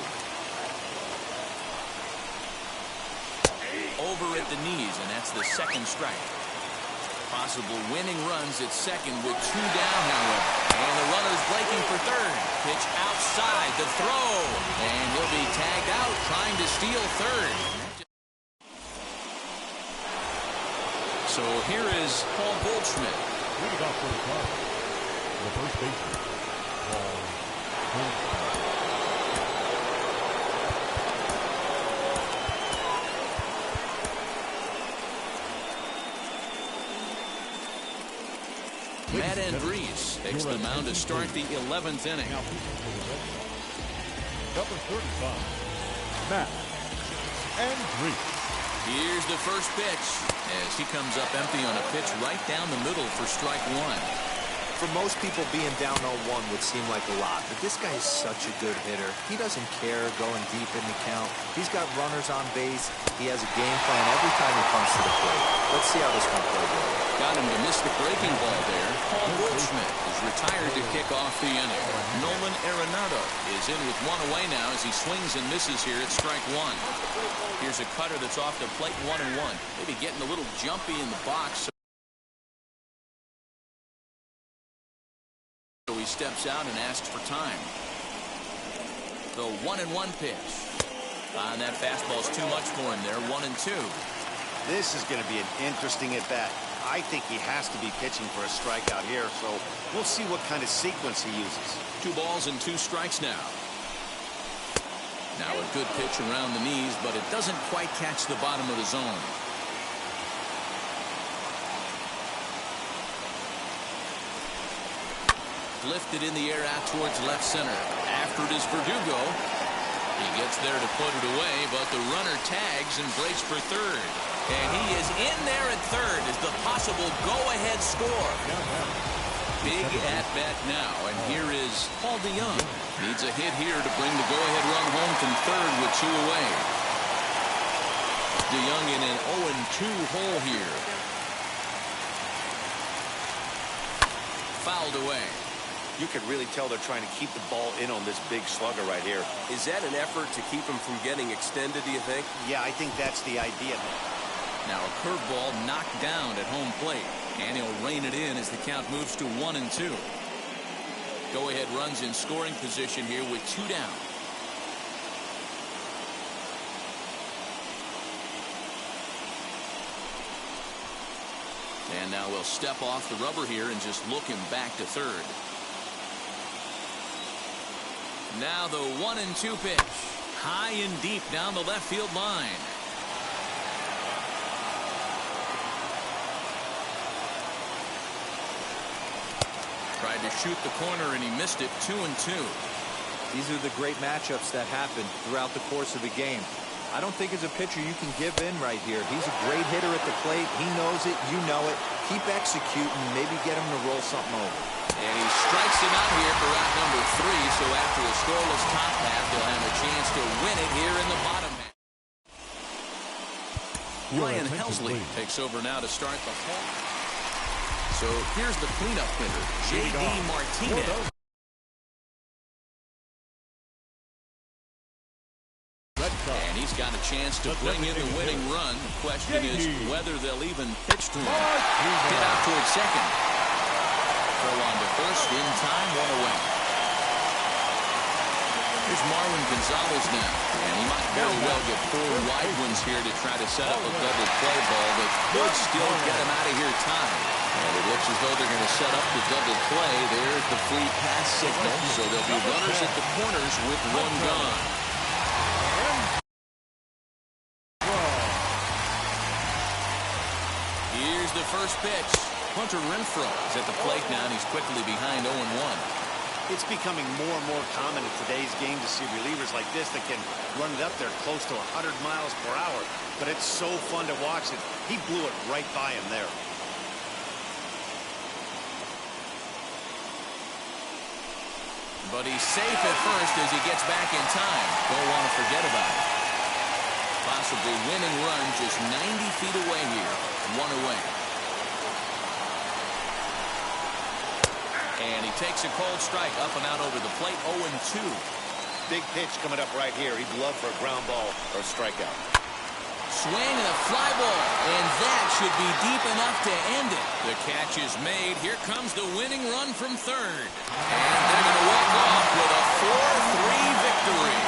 Over at the knees, and that's the 2nd strike. Possible winning runs at second with 2 down, however. And the runner's breaking for third. Pitch outside, the throw. And he'll be tagged out trying to steal third. So here is Paul Goldschmidt. Leading off for the Cubs, the first baseman, Paul Goldschmidt. Matt Andriese takes the mound to start the 11th inning. Number 35, Matt Andriese. Here's the first pitch as he comes up empty on a pitch right down the middle for strike one. For most people, being down 0-1 would seem like a lot, but this guy is such a good hitter. He doesn't care going deep in the count. He's got runners on base. He has a game plan every time he comes to the plate. Let's see how this one plays out. Got him to miss the breaking ball there. Paul Goldschmidt is retired to kick off the inning. Nolan Arenado is in with one away now as he swings and misses here at strike one. Here's a cutter that's off the plate, 1-1. Maybe getting a little jumpy in the box. So he steps out and asks for time. The 1-1 pitch. And that fastball's too much for him there, 1-2. This is going to be an interesting at-bat. I think he has to be pitching for a strikeout here, so we'll see what kind of sequence he uses. 2 balls and 2 strikes now. Now a good pitch around the knees, but it doesn't quite catch the bottom of the zone. Lifted in the air out towards left center. After it is Verdugo. He gets there to put it away, but the runner tags and breaks for third. And he is in there at third as the possible go-ahead score. Big at-bat now, and here is Paul DeJong. Needs a hit here to bring the go-ahead run home from third with 2 away. DeJong in an 0-2 hole here. Fouled away. You could really tell they're trying to keep the ball in on this big slugger right here. Is that an effort to keep him from getting extended, do you think? Yeah, I think that's the idea. Now a curveball knocked down at home plate, and he'll rein it in as the count moves to 1-2. Go-ahead runs in scoring position here with 2 down. And now we'll step off the rubber here and just look him back to third. Now the 1-2 pitch. High and deep down the left field line. Tried to shoot the corner and he missed it. 2-2. These are the great matchups that happen throughout the course of a game. I don't think as a pitcher you can give in right here. He's a great hitter at the plate. He knows it. You know it. Keep executing. Maybe get him to roll something over. And he strikes him out here for out number 3. So after a scoreless top half, they'll have a chance to win it here in the bottom half. Ryan Helsley takes over now to start the home. So here's the cleanup hitter, J.D. Martinez. And he's got a chance to bring in the winning run. The question is whether they'll even pitch to him. Get out towards second. Throw on to first in time, 1 away. Here's Marwin Gonzalez now. And he might very well get 4 wide ones here to try to set up a double play ball, but could still get him out of here time. And it looks as though they're going to set up the double play. There's the free pass signal. So there'll be runners at the corners with 1 gone. Here's the first pitch. Hunter Renfroe is at the plate now, and he's quickly behind 0-1. It's becoming more and more common in today's game to see relievers like this that can run it up there close to 100 miles per hour. But it's so fun to watch it. He blew it right by him there. But he's safe at first as he gets back in time. Don't want to forget about it. Possibly winning run just 90 feet away here. 1 away. And he takes a cold strike up and out over the plate. 0-2. Big pitch coming up right here. He'd love for a ground ball or a strikeout. Swing and a fly ball. And that should be deep enough to end it. The catch is made. Here comes the winning run from third. And they're going to walk off with a 4-3 victory.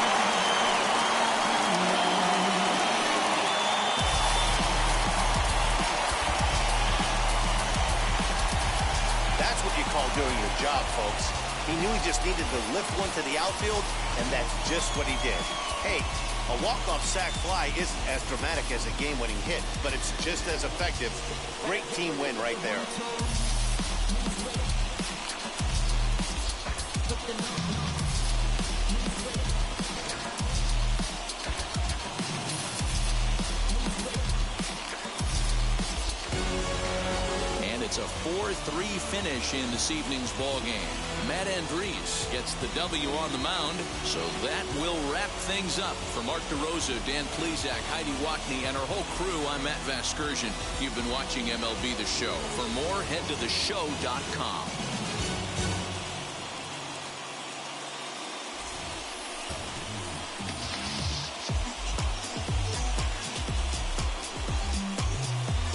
That's what you call doing your job, folks. He knew he just needed to lift one to the outfield, and that's just what he did. Hey, a walk-off sac fly isn't as dramatic as a game-winning hit, but it's just as effective. Great team win right there. It's a 4-3 finish in this evening's ball game. Matt Andriese gets the W on the mound, so that will wrap things up. For Mark DeRosa, Dan Plesac, Heidi Watney, and our whole crew, I'm Matt Vasgersian. You've been watching MLB The Show. For more, head to theshow.com.